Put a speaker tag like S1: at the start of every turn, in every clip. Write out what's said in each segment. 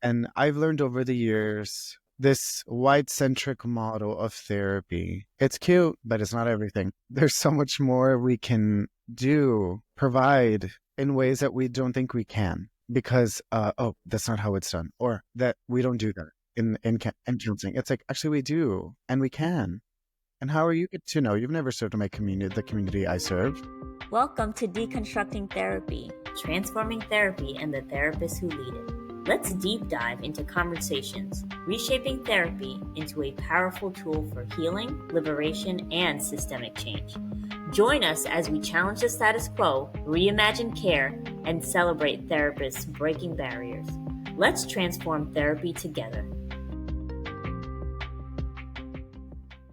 S1: And I've learned over the years this white-centric model of therapy. It's cute, but it's not everything. There's so much more we can do, provide in ways that we don't think we can because, that's not how it's done, or that we don't do that in counseling. It's like, actually, we do, and we can. And how are you to know? You've never served my community, the community I serve.
S2: Welcome to Deconstructing Therapy, transforming therapy and the therapists who lead it. Let's deep dive into conversations, reshaping therapy into a powerful tool for healing, liberation, and systemic change. Join us as we challenge the status quo, reimagine care, and celebrate therapists breaking barriers. Let's transform therapy together.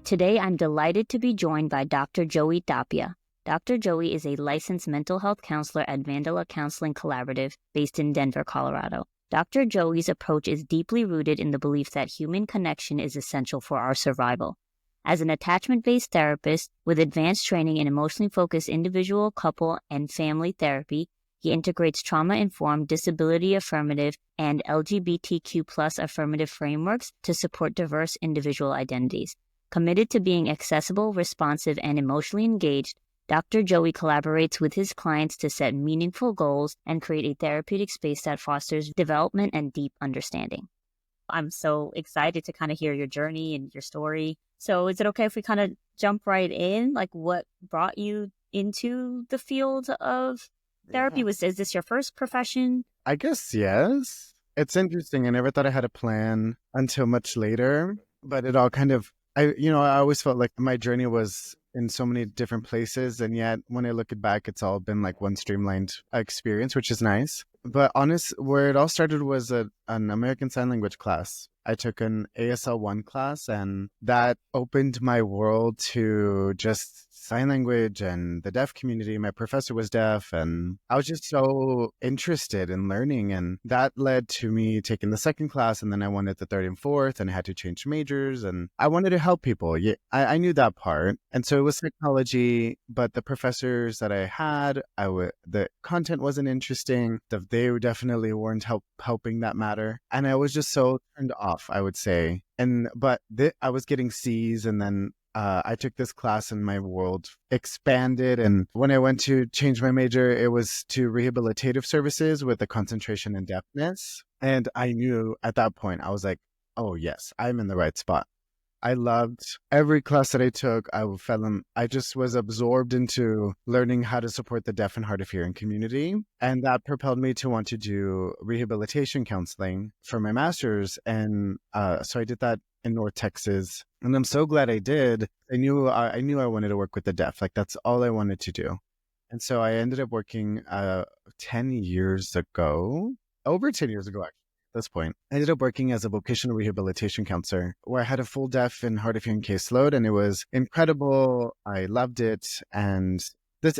S2: Today, I'm delighted to be joined by Dr. Joey Tapia. Dr. Joey is a licensed mental health counselor at Vandala Counseling Collaborative based in Denver, Colorado. Dr. Joey's approach is deeply rooted in the belief that human connection is essential for our survival. As an attachment-based therapist with advanced training in emotionally focused individual, couple, and family therapy, he integrates trauma-informed, disability-affirmative, and LGBTQ+ affirmative frameworks to support diverse individual identities. Committed to being accessible, responsive, and emotionally engaged, Dr. Joey collaborates with his clients to set meaningful goals and create a therapeutic space that fosters development and deep understanding. I'm so excited to kind of hear your journey and your story. So is it okay if we kind of jump right in? Like, what brought you into the field of therapy? Is this your first profession?
S1: I guess yes. It's interesting. I never thought I had a plan until much later, but it all kind of, I always felt like my journey was in so many different places. And yet when I look back, it's all been like one streamlined experience, which is nice. But where it all started was an American Sign Language class. I took an ASL 1 class, and that opened my world to just sign language and the deaf community. My professor was deaf, and I was just so interested in learning. And that led to me taking the second class, and then I wanted the third and fourth, and I had to change majors, and I wanted to help people. Yeah, I knew that part. And so it was psychology, but the professors that I had, the content wasn't interesting. They definitely weren't helping that matter. And I was just so turned off, I would say. But I was getting C's, and then I took this class and my world expanded. And when I went to change my major, it was to rehabilitative services with a concentration in deafness. And I knew at that point, I was like, oh yes, I'm in the right spot. I loved every class that I took. I just was absorbed into learning how to support the deaf and hard of hearing community. And that propelled me to want to do rehabilitation counseling for my master's. And so I did that in North Texas. And I'm so glad I did. I knew I wanted to work with the deaf. Like, that's all I wanted to do. And so I ended up working over 10 years ago, actually. At this point, I ended up working as a vocational rehabilitation counselor where I had a full deaf and hard of hearing caseload, and it was incredible. I loved it. And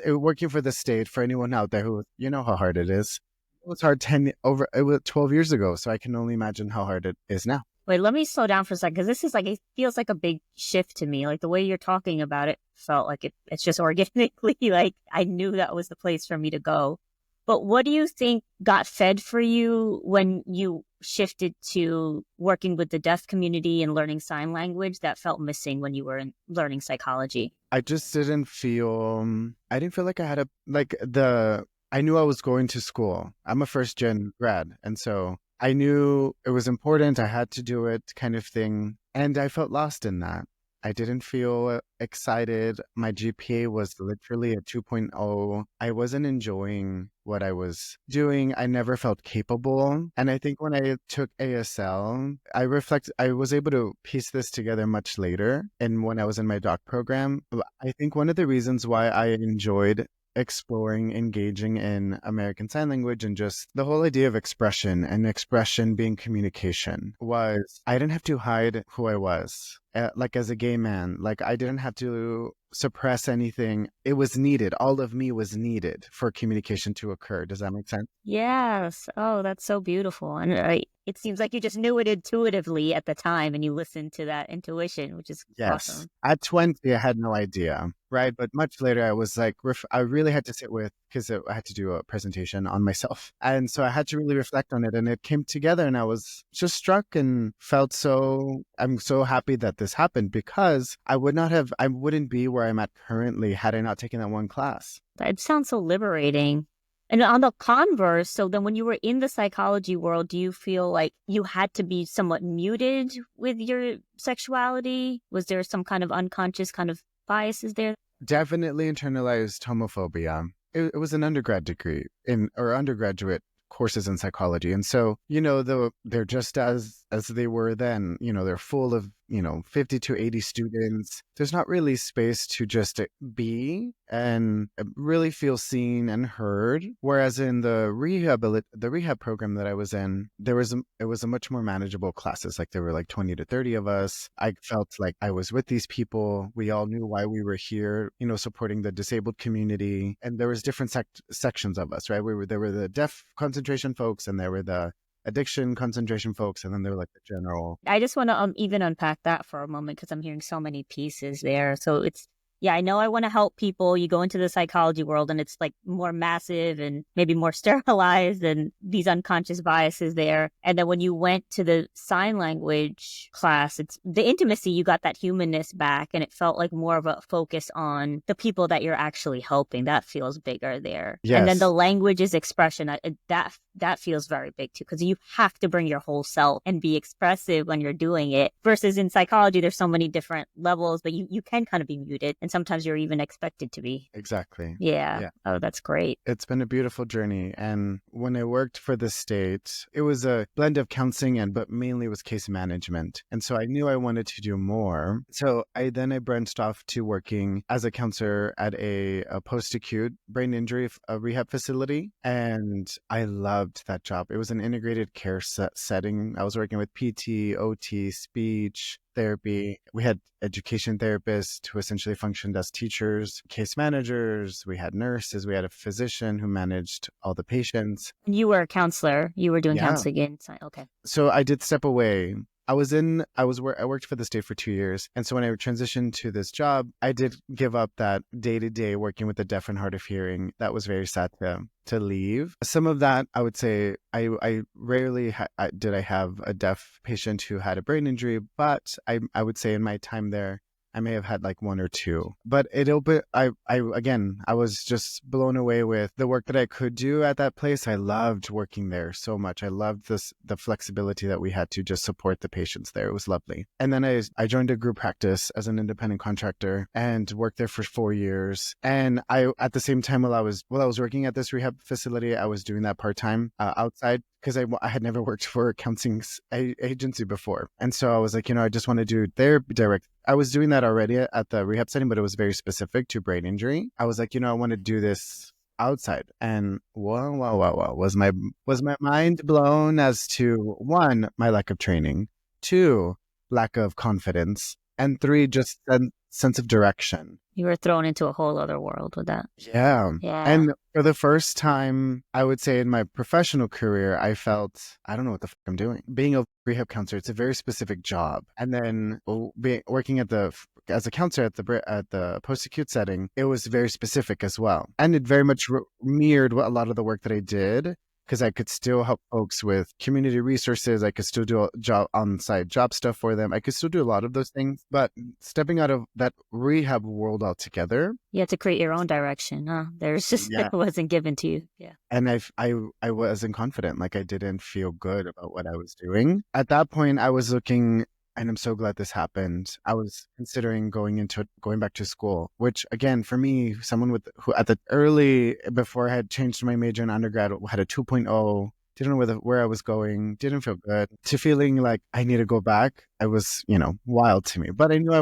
S1: working for the state, for anyone out there who, how hard it is. It was hard it was 12 years ago. So I can only imagine how hard it is now.
S2: Wait, let me slow down for a second, because this is it feels like a big shift to me. Like, the way you're talking about it felt like it's just organically, like I knew that was the place for me to go. But what do you think got fed for you when you shifted to working with the deaf community and learning sign language that felt missing when you were learning psychology?
S1: I just didn't feel like I had I knew I was going to school. I'm a first gen grad. And so I knew it was important. I had to do it, kind of thing. And I felt lost in that. I didn't feel excited. My GPA was literally a 2.0. I wasn't enjoying what I was doing. I never felt capable. And I think when I took ASL, I was able to piece this together much later. And when I was in my doc program, I think one of the reasons why I enjoyed exploring, engaging in American Sign Language and just the whole idea of expression, and expression being communication, was I didn't have to hide who I was. Like, as a gay man, like, I didn't have to suppress anything. It was needed. All of me was needed for communication to occur. Does that make sense?
S2: Yes. Oh, that's so beautiful. And it seems like you just knew it intuitively at the time, and you listened to that intuition, which is awesome.
S1: At 20, I had no idea, right? But much later, I was like, I really had to sit with, because I had to do a presentation on myself. And so I had to really reflect on it, and it came together, and I was just struck and felt I'm so happy that this happened, because I wouldn't be where I'm at currently had I not taken that one class.
S2: It sounds so liberating. And on the converse, so then when you were in the psychology world, do you feel like you had to be somewhat muted with your sexuality? Was there some kind of unconscious kind of biases there?
S1: Definitely internalized homophobia. It was an undergrad degree or undergraduate courses in psychology. And so, they're just as they were then, they're full of, 50 to 80 students. There's not really space to just be and really feel seen and heard. Whereas in the rehab program that I was in, it was a much more manageable classes. Like there were like 20 to 30 of us. I felt like I was with these people. We all knew why we were here, supporting the disabled community. And there was different sections of us, right? There were the deaf concentration folks, and there were the addiction concentration folks, and then they're like the general.
S2: I just want to even unpack that for a moment, because I'm hearing so many pieces there. So I know I want to help people. You go into the psychology world and it's like more massive and maybe more sterilized and these unconscious biases there. And then when you went to the sign language class, it's the intimacy, you got that humanness back, and it felt like more of a focus on the people that you're actually helping. That feels bigger there.
S1: Yes.
S2: And then the language's expression, that feels very big too, because you have to bring your whole self and be expressive when you're doing it. Versus in psychology, there's so many different levels, but you can kind of be muted. And sometimes you're even expected to be.
S1: Exactly.
S2: Yeah. Oh, that's great.
S1: It's been a beautiful journey. And when I worked for the state, it was a blend of counseling but mainly it was case management. And so I knew I wanted to do more. So I branched off to working as a counselor at a post-acute brain injury rehab facility. And I loved that job. It was an integrated care setting. I was working with PT, OT, speech, therapy. We had education therapists who essentially functioned as teachers, case managers. We had nurses. We had a physician who managed all the patients.
S2: You were a counselor. You were doing counseling in. Okay.
S1: So I did step away. I worked for the state for 2 years. And so when I transitioned to this job, I did give up that day-to-day working with the deaf and hard of hearing. That was very sad to leave. Some of that, I would say, I rarely did I have a deaf patient who had a brain injury, but I would say in my time there, I may have had like one or two, but I was just blown away with the work that I could do at that place. I loved working there so much. I loved the flexibility that we had to just support the patients there. It was lovely. And then I joined a group practice as an independent contractor and worked there for 4 years. And at the same time, while I was working at this rehab facility, I was doing that part-time outside, because I had never worked for a counseling agency before. And so I was like, I just want to do therapy direct. I was doing that already at the rehab setting, but it was very specific to brain injury. I was like, I want to do this outside. And wow, was my mind blown as to, one, my lack of training, two, lack of confidence, and three, just a sense of direction.
S2: You were thrown into a whole other world with that.
S1: Yeah. And for the first time, I would say in my professional career, I felt, I don't know what the fuck I'm doing. Being a rehab counselor, it's a very specific job. And then working as a counselor at the post-acute setting, it was very specific as well. And it very much mirrored a lot of the work that I did, because I could still help folks with community resources. I could still do on-site job stuff for them. I could still do a lot of those things. But stepping out of that rehab world altogether,
S2: you had to create your own direction, huh? It wasn't given to you. Yeah.
S1: And I wasn't confident. Like I didn't feel good about what I was doing. At that point, I was looking, and I'm so glad this happened. I was considering going back to school, which again, for me, someone who at the before I had changed my major in undergrad, had a 2.0, didn't know where I was going, didn't feel good, to feeling like I need to go back. It was, wild to me, but I knew I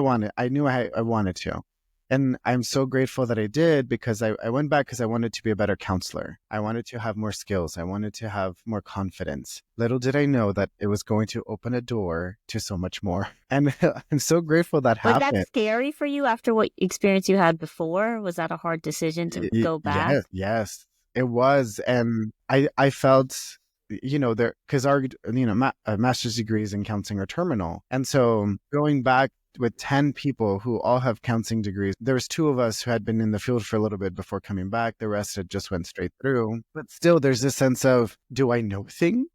S1: wanted to. And I'm so grateful that I did, because I went back because I wanted to be a better counselor. I wanted to have more skills. I wanted to have more confidence. Little did I know that it was going to open a door to so much more. And I'm so grateful that happened.
S2: Was that scary for you after what experience you had before? Was that a hard decision to go back?
S1: Yes, it was. And I felt there, because our, master's degrees in counseling are terminal. And so going back with 10 people who all have counseling degrees, there was two of us who had been in the field for a little bit before coming back. The rest had just went straight through. But still, there's this sense of, do I know things?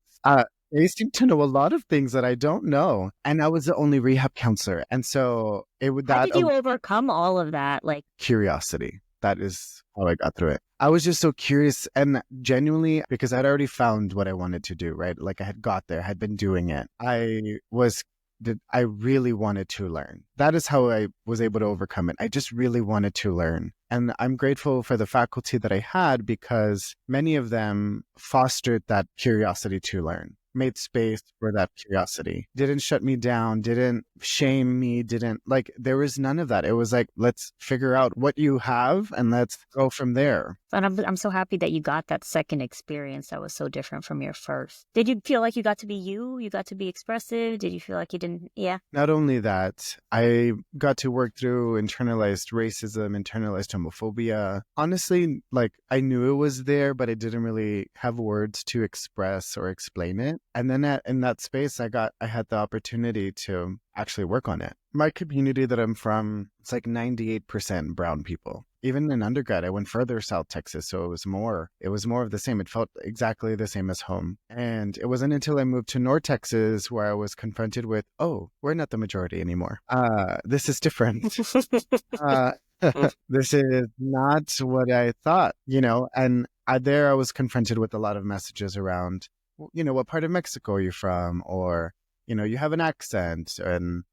S1: They seem to know a lot of things that I don't know. And I was the only rehab counselor. And so it would
S2: How
S1: that
S2: did you overcome all of that? Like
S1: curiosity. That is how I got through it. I was just so curious and genuinely, because I'd already found what I wanted to do, right? Like I had got there, had been doing it. I really wanted to learn. That is how I was able to overcome it. I just really wanted to learn. And I'm grateful for the faculty that I had because many of them fostered that curiosity to learn, made space for that curiosity, didn't shut me down, didn't shame me, didn't like, there was none of that. It was like, let's figure out what you have and let's go from there.
S2: And I'm so happy that you got that second experience that was so different from your first. Did you feel like you got to be you? You got to be expressive? Did you feel like you didn't? Yeah.
S1: Not only that, I got to work through internalized racism, internalized homophobia. Honestly, like I knew it was there, but I didn't really have words to express or explain it. And then in that space, I had the opportunity to actually work on it. My community that I'm from, it's like 98% brown people. Even in undergrad, I went further South Texas, so it was more of the same. It felt exactly the same as home. And it wasn't until I moved to North Texas where I was confronted with, oh, we're not the majority anymore. This is different. This is not what I thought, and I was confronted with a lot of messages around, what part of Mexico are you from? Or, you have an accent, and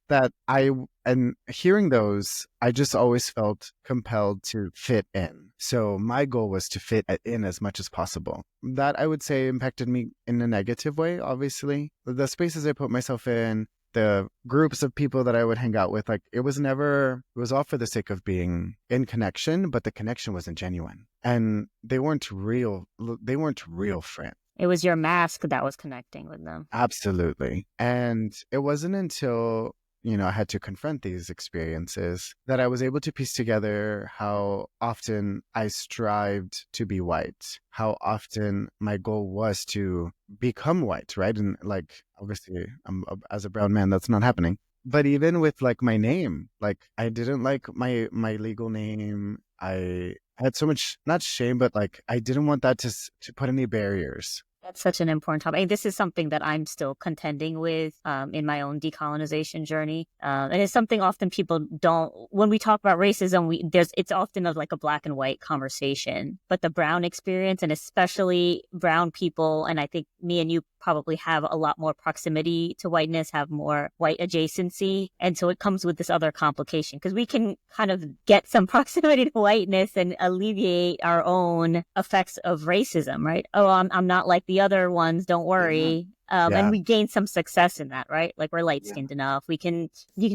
S1: hearing those, I just always felt compelled to fit in. So my goal was to fit in as much as possible. That I would say impacted me in a negative way, obviously. The spaces I put myself in, the groups of people that I would hang out with, like it was all for the sake of being in connection, but the connection wasn't genuine. And they weren't real friends.
S2: It was your mask that was connecting with them.
S1: Absolutely. And it wasn't until, I had to confront these experiences that I was able to piece together how often I strived to be white, how often my goal was to become white, right? And like, obviously, as a brown man, that's not happening. But even with like my name, like I didn't like my legal name. I had so much, not shame, but like I didn't want that to put any barriers.
S2: That's such an important topic. This is something that I'm still contending with in my own decolonization journey. And it's something often people don't, when we talk about racism, it's often of like a black and white conversation. But the brown experience, and especially brown people, and I think me and you probably have a lot more proximity to whiteness, have more white adjacency. And so it comes with this other complication because we can kind of get some proximity to whiteness and alleviate our own effects of racism, right? Oh, I'm not like the other ones, don't worry. And we gain some success in that, right? Like we're light skinned enough. You can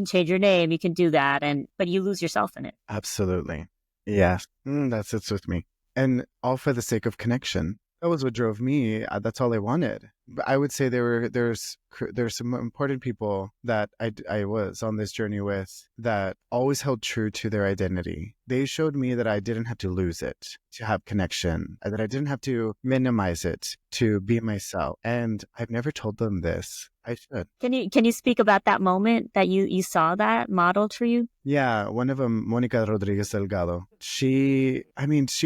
S2: change your name, you can do that. But you lose yourself in it.
S1: Absolutely. Yes. That sits with me. And all for the sake of connection. That was what drove me. That's all I wanted. But I would say there's some important people that I was on this journey with that always held true to their identity. They showed me that I didn't have to lose it to have connection, that I didn't have to minimize it to be myself. And I've never told them this. I should.
S2: Can you speak about that moment that you saw that modeled for you?
S1: Yeah, one of them, Monica Rodriguez Delgado. She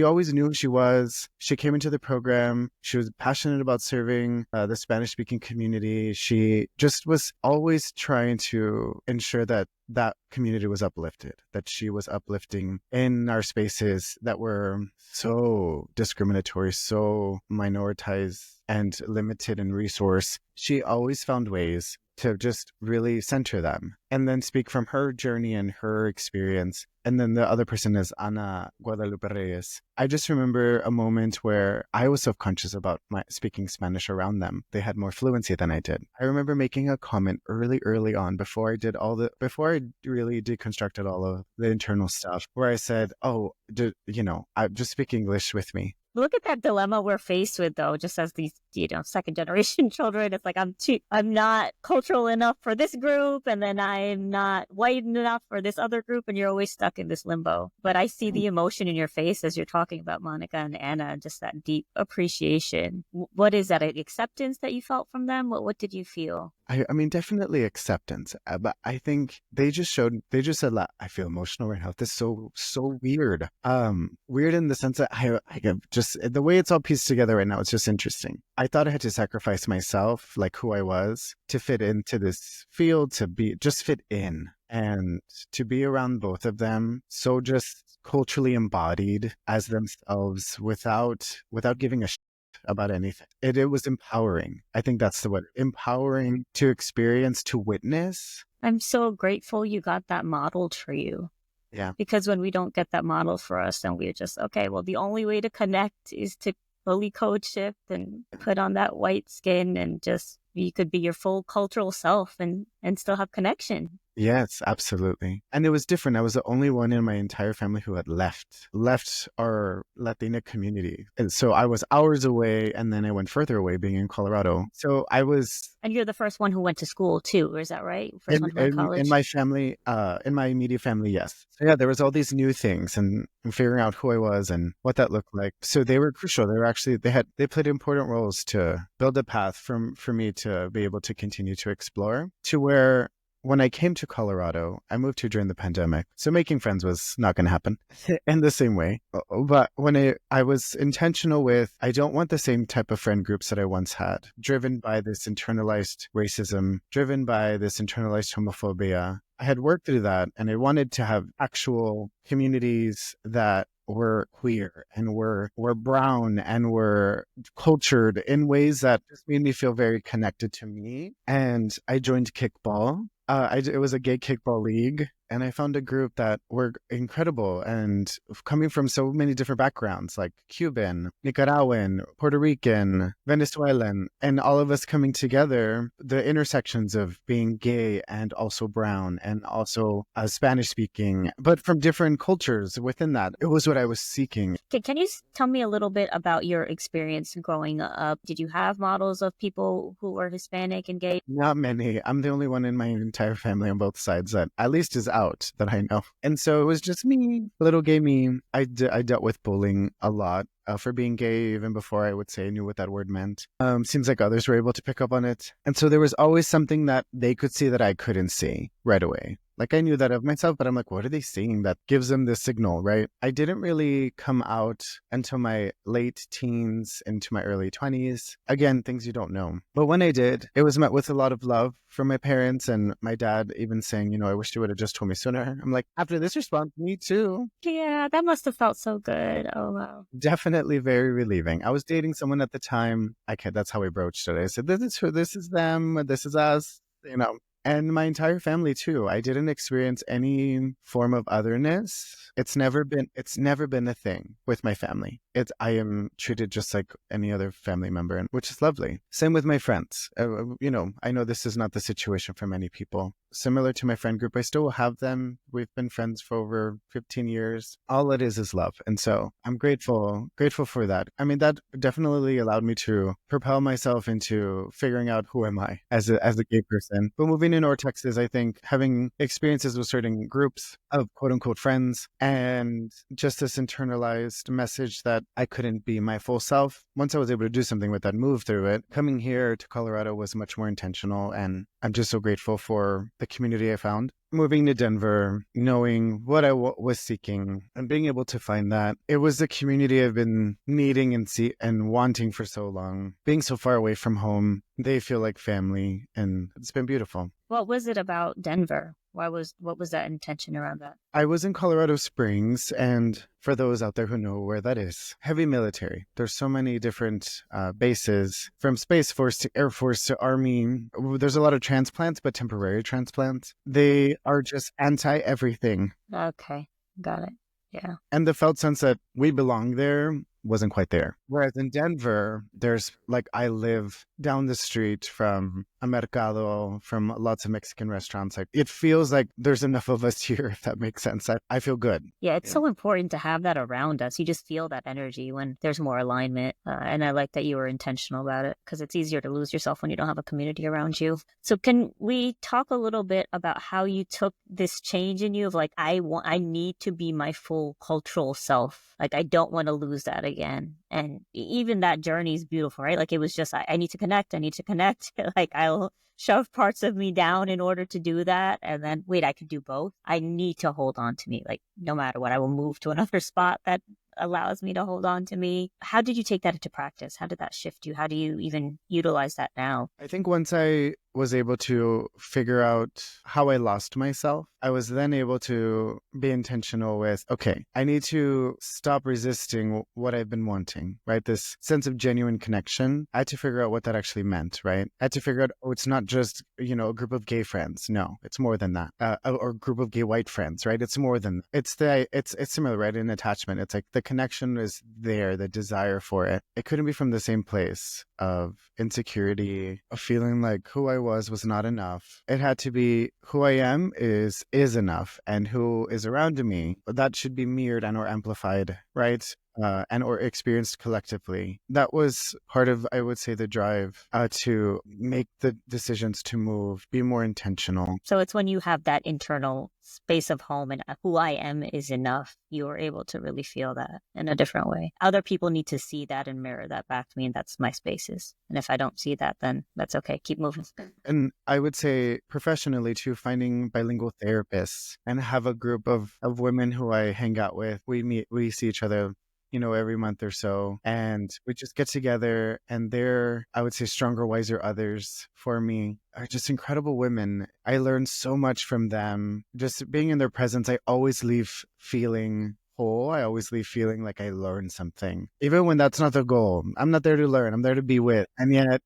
S1: always knew who she was. She came into the program. She was passionate about serving the Spanish-speaking community. She just was always trying to ensure that community was uplifted, that she was uplifting in our spaces that were so discriminatory, so minoritized and limited in resource. She always found ways to just really center them and then speak from her journey and her experience. And then the other person is Ana Guadalupe Reyes. I just remember a moment where I was self-conscious about my speaking Spanish around them. They had more fluency than I did. I remember making a comment early on before I really deconstructed all of the internal stuff, where I said, I just speak English with me.
S2: Look at that dilemma we're faced with, though, just as these, second generation children. It's like I'm not cultural enough for this group, and then I'm not white enough for this other group, and you're always stuck in this limbo. But I see the emotion in your face as you're talking about Monica and Anna, just that deep appreciation. What is that? Acceptance that you felt from them? What did you feel?
S1: I mean, definitely acceptance. But I think they just said, like, I feel emotional right now. This is so weird. Weird in the sense that I have just, the way it's all pieced together right now, it's just interesting. I thought I had to sacrifice myself, like who I was, to fit into this field, just fit in and to be around both of them. So just culturally embodied as themselves without giving a about anything. It was empowering. I think that's the word. Empowering to experience, to witness.
S2: I'm so grateful you got that modeled for you.
S1: Yeah.
S2: Because when we don't get that model for us, then we're just, okay, well, the only way to connect is to fully code shift and put on that white skin and just, you could be your full cultural self and still have connection.
S1: Yes, absolutely. And it was different. I was the only one in my entire family who had left our Latina community. And so I was hours away, and then I went further away being in Colorado. So I was
S2: And you're the first one who went to school too, is that right? First one who went to
S1: in
S2: college?
S1: my family, in my immediate family, yes. So yeah, there was all these new things and figuring out who I was and what that looked like. So they were crucial. They were actually, they played important roles to build a path for me to be able to continue to explore, to where when I came to Colorado, I moved here during the pandemic. So making friends was not going to happen in the same way. But when I was intentional with, I don't want the same type of friend groups that I once had, driven by this internalized racism, driven by this internalized homophobia. I had worked through that, and I wanted to have actual communities that were queer and were brown and were cultured in ways that just made me feel very connected to me. And I joined kickball. It was a gay kickball league, and I found a group that were incredible and coming from so many different backgrounds, like Cuban, Nicaraguan, Puerto Rican, Venezuelan, and all of us coming together, the intersections of being gay and also brown and also Spanish speaking, but from different cultures within that. It was what I was seeking.
S2: Can you tell me a little bit about your experience growing up? Did you have models of people who were Hispanic and gay?
S1: Not many. I'm the only one in my entire family on both sides that at least is out that I know. And so it was just me, little gay me. I dealt with bullying a lot for being gay, even before I would say I knew what that word meant. Seems like others were able to pick up on it. And so there was always something that they could see that I couldn't see right away. Like I knew that of myself, but I'm like, what are they seeing that gives them this signal, right? I didn't really come out until my late teens into my early 20s. Again, things you don't know. But when I did, it was met with a lot of love from my parents and my dad even saying, I wish you would have just told me sooner. I'm like, after this response, me too.
S2: Yeah, that must have felt so good. Oh, wow.
S1: Definitely very relieving. I was dating someone at the time. That's how we broached it. I said, this is who, this is them, this is us, And my entire family too. I didn't experience any form of otherness. It's never been a thing with my family. I am treated just like any other family member, which is lovely. Same with my friends. I know this is not the situation for many people. Similar to my friend group, I still have them. We've been friends for over 15 years. All it is love. And so I'm grateful for that. I mean, that definitely allowed me to propel myself into figuring out who am I as a gay person. But moving to North Texas, I think having experiences with certain groups of quote unquote friends and just this internalized message that I couldn't be my full self. Once I was able to do something with that, move through it, coming here to Colorado was much more intentional. And I'm just so grateful for the community I found. Moving to Denver, knowing what I was seeking and being able to find that. It was the community I've been needing and wanting for so long. Being so far away from home, they feel like family, and it's been beautiful.
S2: What was it about Denver? What was that intention around that?
S1: I was in Colorado Springs, and for those out there who know where that is, heavy military. There's so many different bases, from Space Force to Air Force to Army. There's a lot of transplants, but temporary transplants. They are just anti-everything.
S2: Okay, got it. Yeah.
S1: And the felt sense that we belong there wasn't quite there. Whereas in Denver, there's I live down the street from a mercado, from lots of Mexican restaurants. Like, it feels like there's enough of us here, if that makes sense. I feel good.
S2: Yeah, it's
S1: Yeah.
S2: so important to have that around us. You just feel that energy when there's more alignment. And I like that you were intentional about it because it's easier to lose yourself when you don't have a community around you. So can we talk a little bit about how you took this change in you of like, I need to be my full cultural self. Like, I don't want to lose that again. And even that journey is beautiful, right? Like, it was just, I need to connect. I need to connect. Like, I'll shove parts of me down in order to do that. And then, wait, I can do both. I need to hold on to me. Like, no matter what, I will move to another spot that allows me to hold on to me. How did you take that into practice? How did that shift you? How do you even utilize that now?
S1: I think once I was able to figure out how I lost myself, I was then able to be intentional with, okay, I need to stop resisting what I've been wanting, right? This sense of genuine connection. I had to figure out what that actually meant, right? I had to figure out, oh, it's not just, a group of gay friends. No, it's more than that. Or a group of gay white friends, right? It's more than, it's similar, right? In attachment, it's like the connection is there, the desire for it. It couldn't be from the same place of insecurity, of feeling like who I was not enough. It had to be who I am is enough, and who is around me, that should be mirrored and or amplified, right? And or experienced collectively. That was part of, I would say, the drive to make the decisions to move, be more intentional.
S2: So it's when you have that internal space of home and who I am is enough, you are able to really feel that in a different way. Other people need to see that and mirror that back to me, and that's my spaces. And if I don't see that, then that's okay. Keep moving.
S1: And I would say professionally too, finding bilingual therapists and have a group of women who I hang out with. We see each other every month or so. And we just get together, and they're, I would say, stronger, wiser others for me are just incredible women. I learned so much from them. Just being in their presence, I always leave feeling whole. I always leave feeling like I learned something. Even when that's not the goal. I'm not there to learn. I'm there to be with. And yet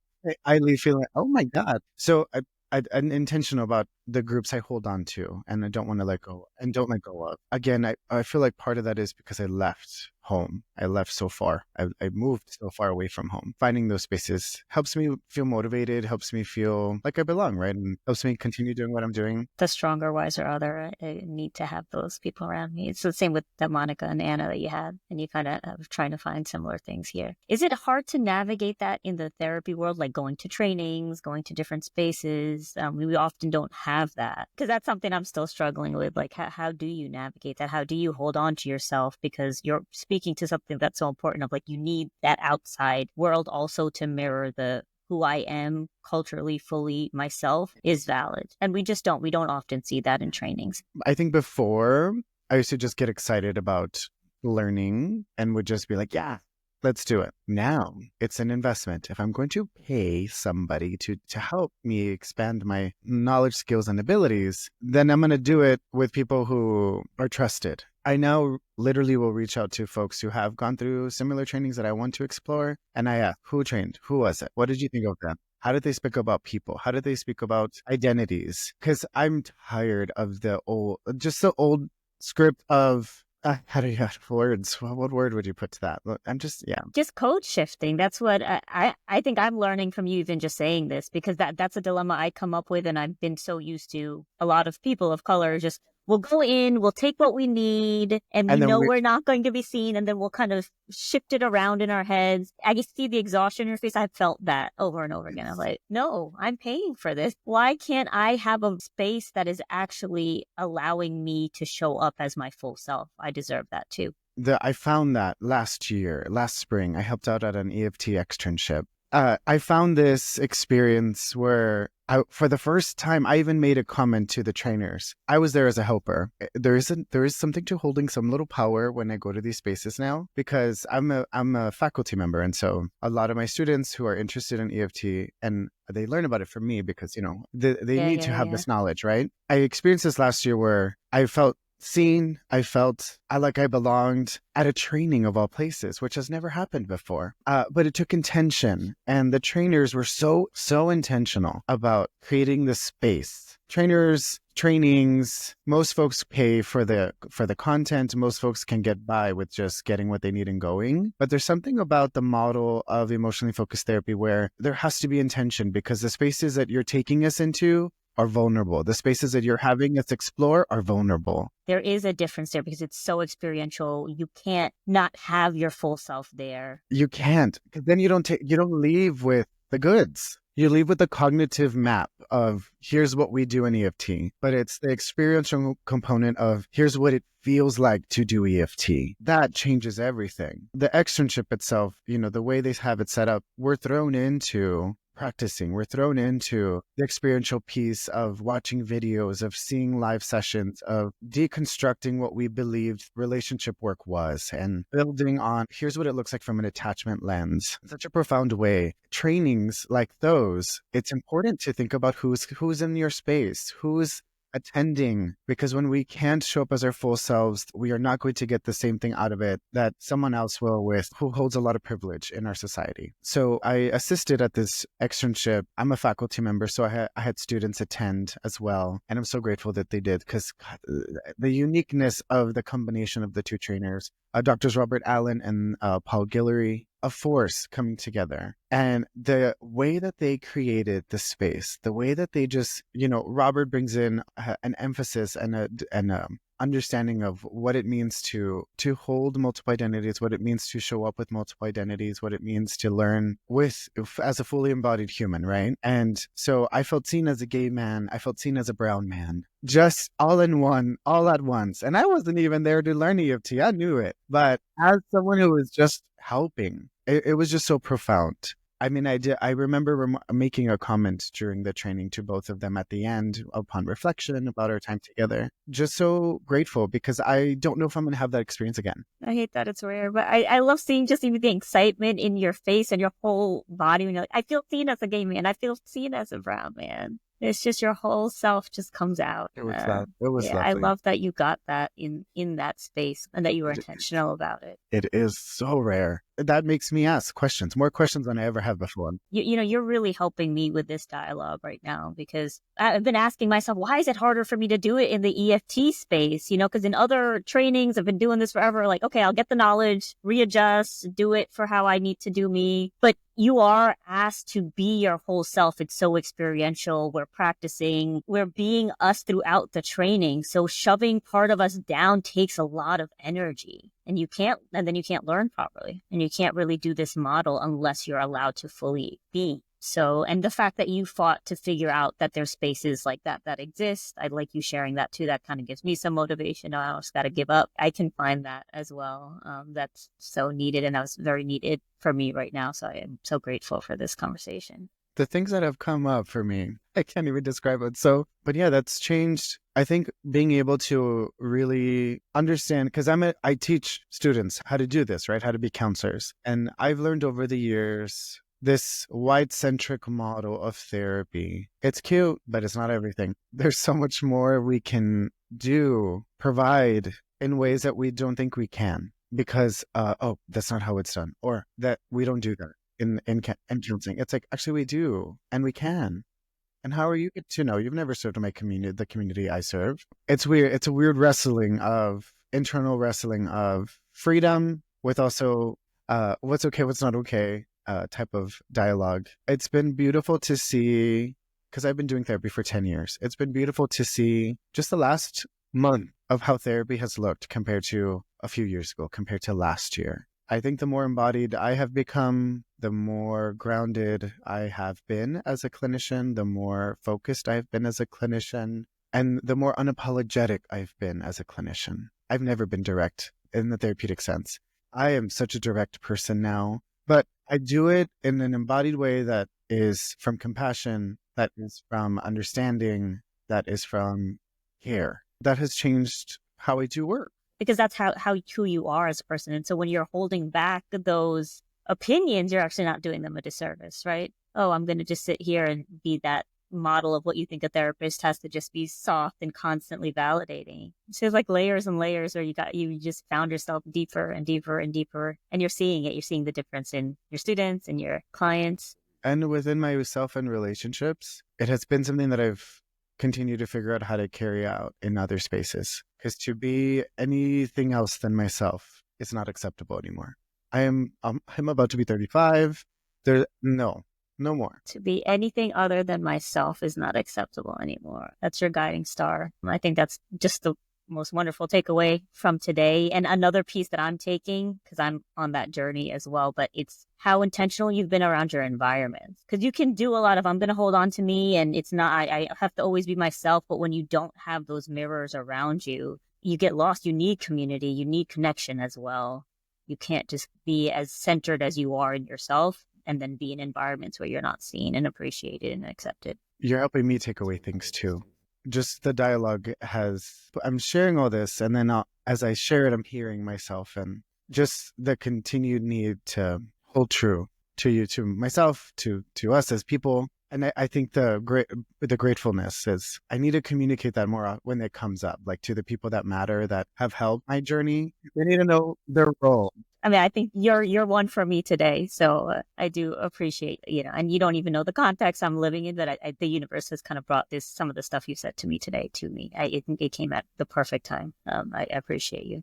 S1: I leave feeling, oh my God. So I'm intentional about the groups I hold on to, and I don't want to let go and don't let go of. Again, I feel like part of that is because I left home. I left so far. I moved so far away from home. Finding those spaces helps me feel motivated, helps me feel like I belong, right? And helps me continue doing what I'm doing.
S2: The stronger, wiser other, I need to have those people around me. It's the same with the Monica and Anna that you had, and you kind of are trying to find similar things here. Is it hard to navigate that in the therapy world, like going to trainings, going to different spaces? We often don't have that, because that's something I'm still struggling with. Like, how do you navigate that? How do you hold on to yourself? Because you're speaking to something that's so important of like, you need that outside world also to mirror the who I am culturally, fully myself is valid. And we don't often see that in trainings.
S1: I think before I used to just get excited about learning and would just be like, yeah, let's do it. Now it's an investment. If I'm going to pay somebody to help me expand my knowledge, skills, and abilities, then I'm going to do it with people who are trusted. I now literally will reach out to folks who have gone through similar trainings that I want to explore. And I ask, who trained? Who was it? What did you think of them? How did they speak about people? How did they speak about identities? Because I'm tired of the old script of, how do you have words? What word would you put to that? I'm just
S2: code shifting. That's what I think I'm learning from you, even just saying this, because that's a dilemma I come up with. And I've been so used to a lot of people of color just, we'll go in, we'll take what we need, and we know we're not going to be seen, and then we'll kind of shift it around in our heads. I can see the exhaustion in your face. I've felt that over and over again. I'm like, no, I'm paying for this. Why can't I have a space that is actually allowing me to show up as my full self? I deserve that too.
S1: I found that last spring, I helped out at an EFT externship. I found this experience where for the first time, I even made a comment to the trainers. I was there as a helper. There is something to holding some little power when I go to these spaces now, because I'm a faculty member. And so a lot of my students who are interested in EFT, and they learn about it from me because, they need to have this knowledge, right? I experienced this last year where I felt seen. I felt like I belonged at a training of all places, which has never happened before. But it took intention, and the trainers were so intentional about creating the space. Trainings, most folks pay for the content. Most folks can get by with just getting what they need and going. But there's something about the model of emotionally focused therapy where there has to be intention, because the spaces that you're taking us into are vulnerable. The spaces that you're having us explore are vulnerable.
S2: There is a difference there because it's so experiential. You can't not have your full self there.
S1: You can't, because then you don't leave with the goods. You leave with the cognitive map of here's what we do in EFT, but it's the experiential component of here's what it feels like to do EFT. That changes everything. The externship itself, the way they have it set up, we're thrown into practicing. We're thrown into the experiential piece of watching videos, of seeing live sessions, of deconstructing what we believed relationship work was, and building on here's what it looks like from an attachment lens. In such a profound way. Trainings like those, it's important to think about who's in your space, who's attending, because when we can't show up as our full selves, we are not going to get the same thing out of it that someone else will with who holds a lot of privilege in our society. So I assisted at this externship. I'm a faculty member, so I had students attend as well. And I'm so grateful that they did, because the uniqueness of the combination of the two trainers, Doctors Robert Allen and Paul Guillory, a force coming together. And the way that they created the space, the way that they just, Robert brings in an emphasis and a understanding of what it means to hold multiple identities, what it means to show up with multiple identities, what it means to learn as a fully embodied human, right? And so I felt seen as a gay man, I felt seen as a brown man, just all at once. And I wasn't even there to learn EFT, I knew it. But as someone who was just helping, it was just so profound. I mean, I remember making a comment during the training to both of them at the end upon reflection about our time together. Just so grateful, because I don't know if I'm going to have that experience again.
S2: I hate that it's rare, but I love seeing just even the excitement in your face and your whole body. When you're like, I feel seen as a gay man. I feel seen as a brown man. It's just your whole self just comes out.
S1: It was lovely.
S2: I love that you got that in that space and that you were intentional about it.
S1: It is so rare. That makes me ask more questions than I ever have before.
S2: You're really helping me with this dialogue right now, because I've been asking myself, why is it harder for me to do it in the EFT space? Because in other trainings, I've been doing this forever. Like, okay, I'll get the knowledge, readjust, do it for how I need to do me. But you are asked to be your whole self. It's so experiential. We're practicing. We're being us throughout the training. So shoving part of us down takes a lot of energy. And then you can't learn properly. And you can't really do this model unless you're allowed to fully be. So, and the fact that you fought to figure out that there's spaces like that exist, I like you sharing that too. That kind of gives me some motivation. I just got to give up. I can find that as well. That's so needed, and that was very needed for me right now. So I am so grateful for this conversation.
S1: The things that have come up for me, I can't even describe it. But yeah, that's changed. I think being able to really understand, because I teach students how to do this, right? How to be counselors. And I've learned over the years this white-centric model of therapy. It's cute, but it's not everything. There's so much more we can provide in ways that we don't think we can, because, that's not how it's done, or that we don't do that in counseling. It's like, actually we do, and we can. And how are you to know? You've never served in the community I serve. It's weird. It's a weird internal wrestling of freedom with also what's okay, what's not okay type of dialogue. It's been beautiful to see, because I've been doing therapy for 10 years. It's been beautiful to see just the last month of how therapy has looked compared to a few years ago, compared to last year. I think the more embodied I have become, the more grounded I have been as a clinician, the more focused I've been as a clinician, and the more unapologetic I've been as a clinician. I've never been direct in the therapeutic sense. I am such a direct person now, but I do it in an embodied way that is from compassion, that is from understanding, that is from care. That has changed how I do work.
S2: Because that's who you are as a person. And so when you're holding back those opinions, you're actually not doing them a disservice, right? Oh, I'm going to just sit here and be that model of what you think a therapist has to just be soft and constantly validating. It feels like layers and layers where you just found yourself deeper and deeper and deeper, and you're seeing it. You're seeing the difference in your students and your clients.
S1: And within myself and relationships, it has been something that I've continued to figure out how to carry out in other spaces. Because to be anything else than myself is not acceptable anymore. I'm about to be 35. No more.
S2: To be anything other than myself is not acceptable anymore. That's your guiding star. I think that's just the most wonderful takeaway from today. And another piece that I'm taking, because I'm on that journey as well, but it's how intentional you've been around your environment. Because you can do a lot of, I'm going to hold on to me, and it's not, I have to always be myself. But when you don't have those mirrors around you, you get lost. You need community, you need connection as well. You can't just be as centered as you are in yourself and then be in environments where you're not seen and appreciated and accepted.
S1: You're helping me take away things too. Just the dialogue I'm sharing all this, and then as I share it, I'm hearing myself, and just the continued need to hold true to you, to myself, to us as people. And I think the gratefulness is, I need to communicate that more when it comes up, like to the people that matter, that have helped my journey. They need to know their role.
S2: I mean, I think you're one for me today. So I do appreciate, and you don't even know the context I'm living in, but the universe has kind of brought some of the stuff you said to me today to me. I think it came at the perfect time. I appreciate you.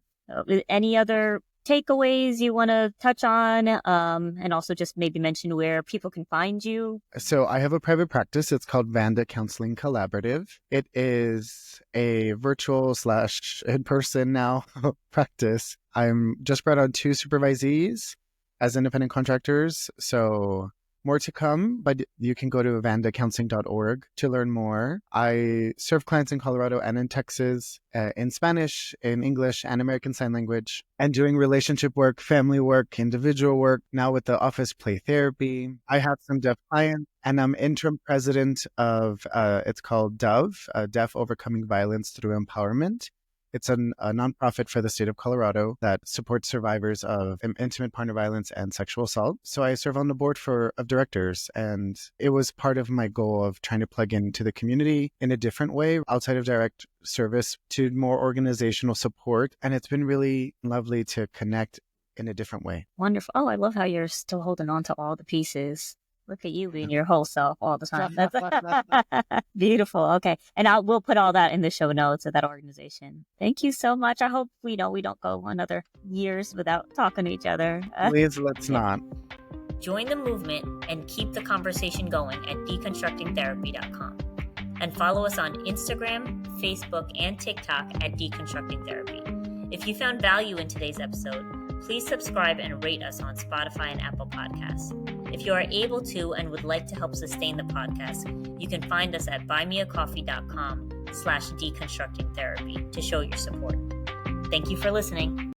S2: Any other takeaways you want to touch on, and also just maybe mention where people can find you?
S1: So I have a private practice. It's called Vanda Counseling Collaborative. It is a virtual / in-person now practice. I'm just brought on 2 supervisees as independent contractors. So more to come, but you can go to vandacounseling.org to learn more. I serve clients in Colorado and in Texas, in Spanish, in English, and American Sign Language, and doing relationship work, family work, individual work, now with the office play therapy. I have some deaf clients, and I'm interim president of, it's called DOVE, Deaf Overcoming Violence Through Empowerment. It's a nonprofit for the state of Colorado that supports survivors of intimate partner violence and sexual assault. So I serve on the board of directors, and it was part of my goal of trying to plug into the community in a different way outside of direct service to more organizational support. And it's been really lovely to connect in a different way.
S2: Wonderful. Oh, I love how you're still holding on to all the pieces. Look at you being your whole self all the time. That's beautiful. Okay. And we'll put all that in the show notes of that organization. Thank you so much. I hope we don't go another years without talking to each other.
S1: Please, let's not.
S2: Join the movement and keep the conversation going at deconstructingtherapy.com. And follow us on Instagram, Facebook, and TikTok at Deconstructing Therapy. If you found value in today's episode, please subscribe and rate us on Spotify and Apple Podcasts. If you are able to and would like to help sustain the podcast, you can find us at buymeacoffee.com/deconstructingtherapy to show your support. Thank you for listening.